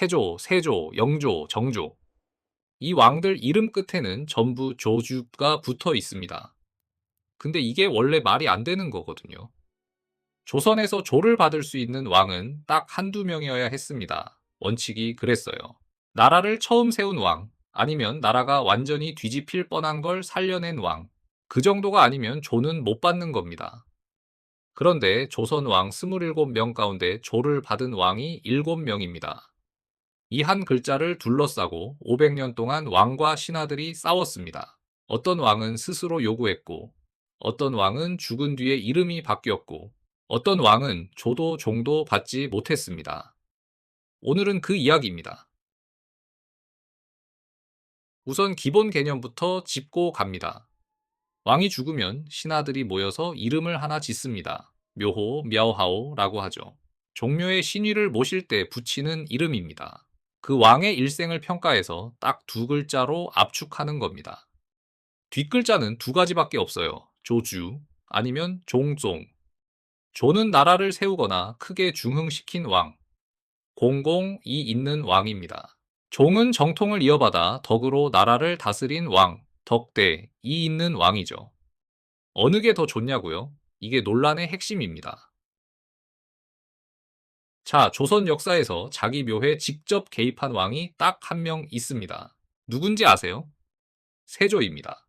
태조, 세조, 영조, 정조. 이 왕들 이름 끝에는 전부 조주가 붙어 있습니다. 근데 이게 원래 말이 안 되는 거거든요. 조선에서 조를 받을 수 있는 왕은 딱 한두 명이어야 했습니다. 원칙이 그랬어요. 나라를 처음 세운 왕, 아니면 나라가 완전히 뒤집힐 뻔한 걸 살려낸 왕. 그 정도가 아니면 조는 못 받는 겁니다. 그런데 조선 왕 27명 가운데 조를 받은 왕이 7명입니다. 이 한 글자를 둘러싸고 500년 동안 왕과 신하들이 싸웠습니다. 어떤 왕은 스스로 요구했고, 어떤 왕은 죽은 뒤에 이름이 바뀌었고, 어떤 왕은 조도 종도 받지 못했습니다. 오늘은 그 이야기입니다. 우선 기본 개념부터 짚고 갑니다. 왕이 죽으면 신하들이 모여서 이름을 하나 짓습니다. 묘호, мя오하오라고 하죠. 종묘의 신위를 모실 때 붙이는 이름입니다. 그 왕의 일생을 평가해서 딱 두 글자로 압축하는 겁니다. 뒷글자는 두 가지밖에 없어요. 조주, 아니면 종종. 조는 나라를 세우거나 크게 중흥시킨 왕, 공공이 있는 왕입니다. 종은 정통을 이어받아 덕으로 나라를 다스린 왕, 덕대이 있는 왕이죠. 어느 게 더 좋냐고요? 이게 논란의 핵심입니다. 자, 조선 역사에서 자기 묘에 직접 개입한 왕이 딱 한 명 있습니다. 누군지 아세요? 세조입니다.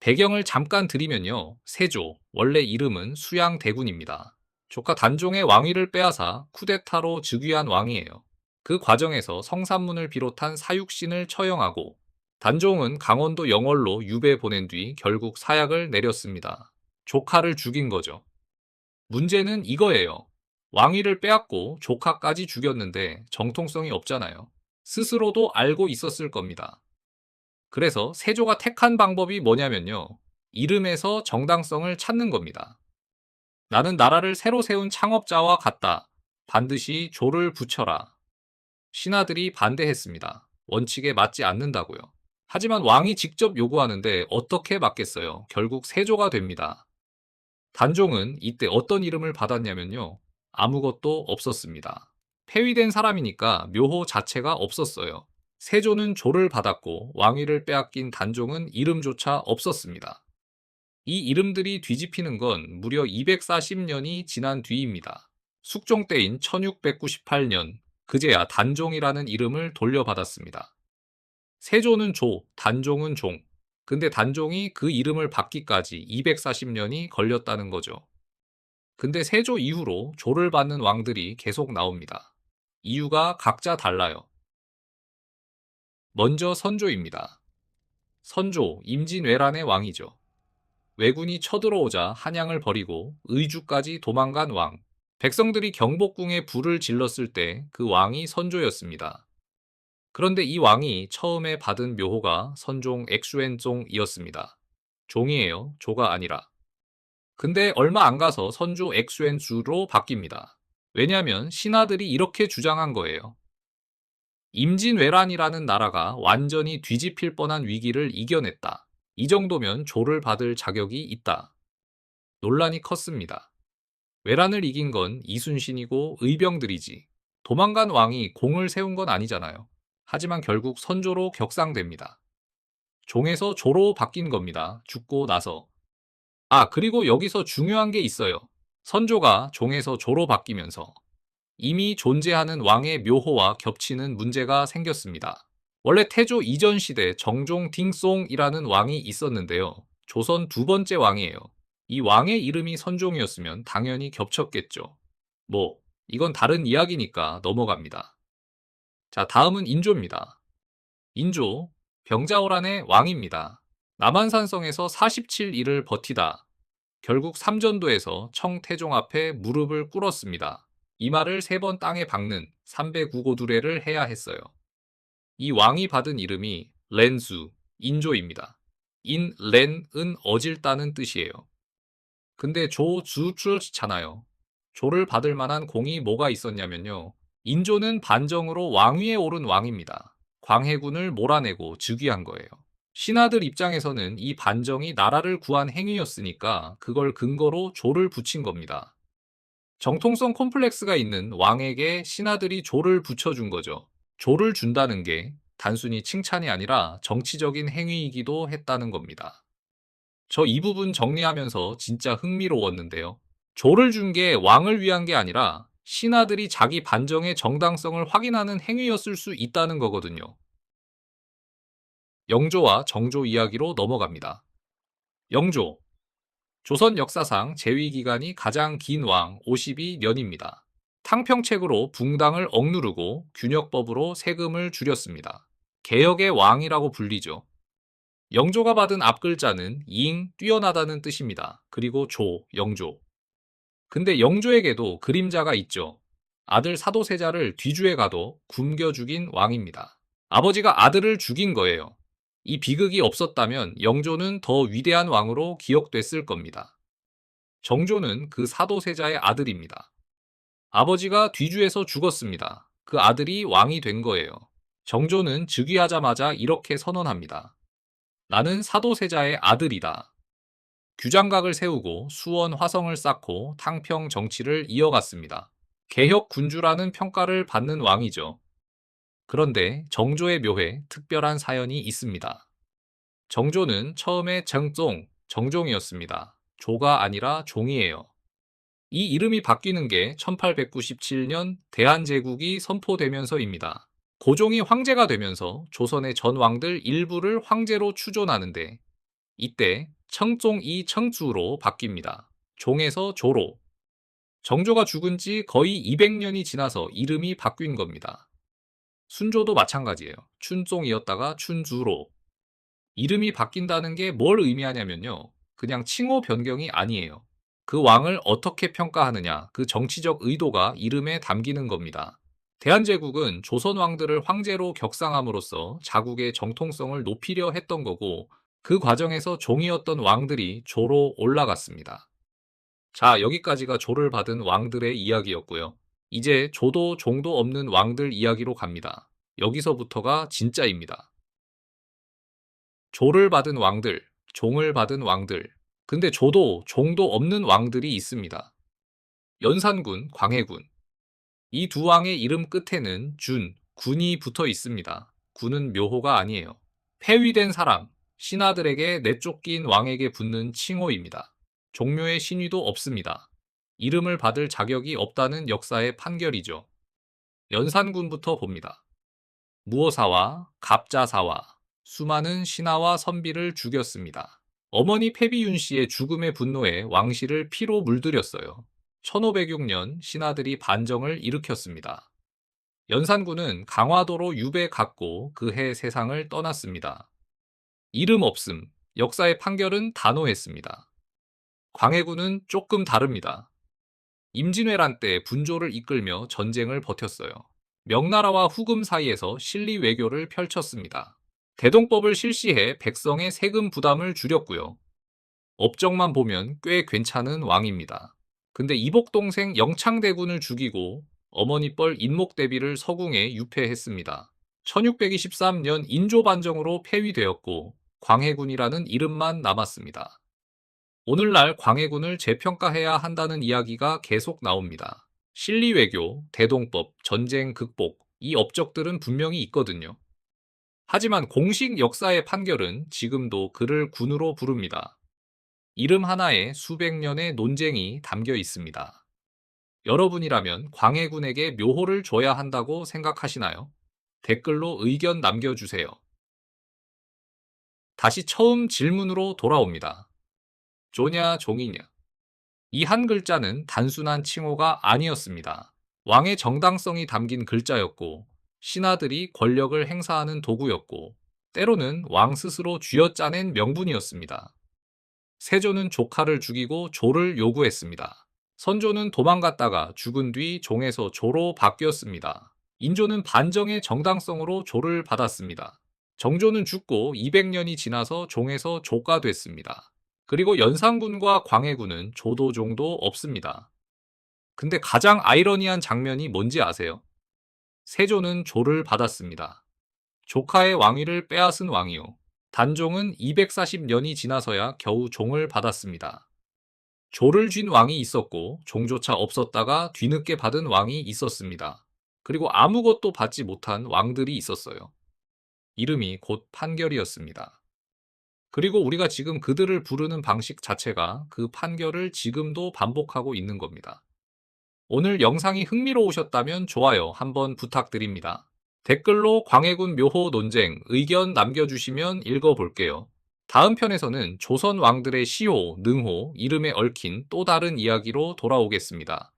배경을 잠깐 드리면요. 세조, 원래 이름은 수양대군입니다. 조카 단종의 왕위를 빼앗아 쿠데타로 즉위한 왕이에요. 그 과정에서 성산문을 비롯한 사육신을 처형하고 단종은 강원도 영월로 유배 보낸 뒤 결국 사약을 내렸습니다. 조카를 죽인 거죠. 문제는 이거예요. 왕위를 빼앗고 조카까지 죽였는데 정통성이 없잖아요. 스스로도 알고 있었을 겁니다. 그래서 세조가 택한 방법이 뭐냐면요. 이름에서 정당성을 찾는 겁니다. 나는 나라를 새로 세운 창업자와 같다. 반드시 조를 붙여라. 신하들이 반대했습니다. 원칙에 맞지 않는다고요. 하지만 왕이 직접 요구하는데 어떻게 맞겠어요? 결국 세조가 됩니다. 단종은 이때 어떤 이름을 받았냐면요. 아무것도 없었습니다. 폐위된 사람이니까 묘호 자체가 없었어요. 세조는 조를 받았고 왕위를 빼앗긴 단종은 이름조차 없었습니다. 이 이름들이 뒤집히는 건 무려 240년이 지난 뒤입니다. 숙종 때인 1698년, 그제야 단종이라는 이름을 돌려받았습니다. 세조는 조, 단종은 종. 근데 단종이 그 이름을 받기까지 240년이 걸렸다는 거죠. 근데 세조 이후로 조를 받는 왕들이 계속 나옵니다. 이유가 각자 달라요. 먼저 선조입니다. 선조, 임진왜란의 왕이죠. 왜군이 쳐들어오자 한양을 버리고 의주까지 도망간 왕. 백성들이 경복궁에 불을 질렀을 때 그 왕이 선조였습니다. 그런데 이 왕이 처음에 받은 묘호가 선종 액수엔종이었습니다. 종이에요, 조가 아니라. 근데 얼마 안 가서 선조 액수엔주로 바뀝니다. 왜냐하면 신하들이 이렇게 주장한 거예요. 임진왜란이라는 나라가 완전히 뒤집힐 뻔한 위기를 이겨냈다. 이 정도면 조를 받을 자격이 있다. 논란이 컸습니다. 왜란을 이긴 건 이순신이고 의병들이지. 도망간 왕이 공을 세운 건 아니잖아요. 하지만 결국 선조로 격상됩니다. 종에서 조로 바뀐 겁니다. 죽고 나서. 그리고 여기서 중요한 게 있어요. 선조가 종에서 조로 바뀌면서 이미 존재하는 왕의 묘호와 겹치는 문제가 생겼습니다. 원래 태조 이전 시대 정종 딩송이라는 왕이 있었는데요. 조선 두 번째 왕이에요. 이 왕의 이름이 선종이었으면 당연히 겹쳤겠죠. 이건 다른 이야기니까 넘어갑니다. 자, 다음은 인조입니다. 인조, 병자호란의 왕입니다. 남한산성에서 47일을 버티다 결국 삼전도에서 청태종 앞에 무릎을 꿇었습니다. 이마를 3번 땅에 박는 309고두례를 해야 했어요. 이 왕이 받은 이름이 렌수, 인조입니다. 렌은 어질다는 뜻이에요. 근데 조주출잖아요. 조를 받을 만한 공이 뭐가 있었냐면요. 인조는 반정으로 왕위에 오른 왕입니다. 광해군을 몰아내고 즉위한 거예요. 신하들 입장에서는 이 반정이 나라를 구한 행위였으니까 그걸 근거로 조를 붙인 겁니다. 정통성 콤플렉스가 있는 왕에게 신하들이 조를 붙여준 거죠. 조를 준다는 게 단순히 칭찬이 아니라 정치적인 행위이기도 했다는 겁니다. 저 이 부분 정리하면서 진짜 흥미로웠는데요. 조를 준 게 왕을 위한 게 아니라 신하들이 자기 반정의 정당성을 확인하는 행위였을 수 있다는 거거든요. 영조와 정조 이야기로 넘어갑니다. 영조. 조선 역사상 재위 기간이 가장 긴 왕 52년입니다. 탕평책으로 붕당을 억누르고 균역법으로 세금을 줄였습니다. 개혁의 왕이라고 불리죠. 영조가 받은 앞글자는 잉, 뛰어나다는 뜻입니다. 그리고 조, 영조. 근데 영조에게도 그림자가 있죠. 아들 사도세자를 뒤주에 가도 굶겨 죽인 왕입니다. 아버지가 아들을 죽인 거예요. 이 비극이 없었다면 영조는 더 위대한 왕으로 기억됐을 겁니다. 정조는 그 사도세자의 아들입니다. 아버지가 뒤주에서 죽었습니다. 그 아들이 왕이 된 거예요. 정조는 즉위하자마자 이렇게 선언합니다. 나는 사도세자의 아들이다. 규장각을 세우고 수원 화성을 쌓고 탕평 정치를 이어갔습니다. 개혁 군주라는 평가를 받는 왕이죠. 그런데 정조의 묘에 특별한 사연이 있습니다. 정조는 처음에 정종이었습니다. 조가 아니라 종이에요. 이 이름이 바뀌는 게 1897년 대한제국이 선포되면서입니다. 고종이 황제가 되면서 조선의 전 왕들 일부를 황제로 추존하는데 이때 청종이 청주로 바뀝니다. 종에서 조로. 정조가 죽은 지 거의 200년이 지나서 이름이 바뀐 겁니다. 순조도 마찬가지예요. 춘종이었다가 춘주로. 이름이 바뀐다는 게 뭘 의미하냐면요. 그냥 칭호 변경이 아니에요. 그 왕을 어떻게 평가하느냐, 그 정치적 의도가 이름에 담기는 겁니다. 대한제국은 조선 왕들을 황제로 격상함으로써 자국의 정통성을 높이려 했던 거고, 그 과정에서 종이었던 왕들이 조로 올라갔습니다. 자, 여기까지가 조를 받은 왕들의 이야기였고요. 이제 조도 종도 없는 왕들 이야기로 갑니다. 여기서부터가 진짜입니다. 조를 받은 왕들, 종을 받은 왕들. 근데 조도 종도 없는 왕들이 있습니다. 연산군, 광해군. 이 두 왕의 이름 끝에는 준, 군이 붙어 있습니다. 군은 묘호가 아니에요. 폐위된 사람, 신하들에게 내쫓긴 왕에게 붙는 칭호입니다. 종묘의 신위도 없습니다. 이름을 받을 자격이 없다는 역사의 판결이죠. 연산군부터 봅니다. 무오사와 갑자사와 수많은 신하와 선비를 죽였습니다. 어머니 패비윤 씨의 죽음의 분노에 왕실을 피로 물들였어요. 1506년 신하들이 반정을 일으켰습니다. 연산군은 강화도로 유배 갔고 그 해 세상을 떠났습니다. 이름 없음, 역사의 판결은 단호했습니다. 광해군은 조금 다릅니다. 임진왜란 때 분조를 이끌며 전쟁을 버텼어요. 명나라와 후금 사이에서 실리 외교를 펼쳤습니다. 대동법을 실시해 백성의 세금 부담을 줄였고요. 업적만 보면 꽤 괜찮은 왕입니다. 근데 이복 동생 영창대군을 죽이고 어머니 뻘 인목대비를 서궁에 유폐했습니다. 1623년 인조반정으로 폐위되었고 광해군이라는 이름만 남았습니다. 오늘날 광해군을 재평가해야 한다는 이야기가 계속 나옵니다. 실리외교, 대동법, 전쟁 극복, 이 업적들은 분명히 있거든요. 하지만 공식 역사의 판결은 지금도 그를 군으로 부릅니다. 이름 하나에 수백 년의 논쟁이 담겨 있습니다. 여러분이라면 광해군에게 묘호를 줘야 한다고 생각하시나요? 댓글로 의견 남겨주세요. 다시 처음 질문으로 돌아옵니다. 조냐 종이냐? 이 한 글자는 단순한 칭호가 아니었습니다. 왕의 정당성이 담긴 글자였고 신하들이 권력을 행사하는 도구였고 때로는 왕 스스로 쥐어짜낸 명분이었습니다. 세조는 조카를 죽이고 조를 요구했습니다. 선조는 도망갔다가 죽은 뒤 종에서 조로 바뀌었습니다. 인조는 반정의 정당성으로 조를 받았습니다. 정조는 죽고 200년이 지나서 종에서 조가 됐습니다. 그리고 연산군과 광해군은 조도 종도 없습니다. 근데 가장 아이러니한 장면이 뭔지 아세요? 세조는 조를 받았습니다. 조카의 왕위를 빼앗은 왕이요. 단종은 240년이 지나서야 겨우 종을 받았습니다. 조를 쥔 왕이 있었고 종조차 없었다가 뒤늦게 받은 왕이 있었습니다. 그리고 아무것도 받지 못한 왕들이 있었어요. 이름이 곧 판결이었습니다. 그리고 우리가 지금 그들을 부르는 방식 자체가 그 판결을 지금도 반복하고 있는 겁니다. 오늘 영상이 흥미로우셨다면 좋아요 한번 부탁드립니다. 댓글로 광해군 묘호 논쟁 의견 남겨주시면 읽어볼게요. 다음 편에서는 조선 왕들의 시호, 능호, 이름에 얽힌 또 다른 이야기로 돌아오겠습니다.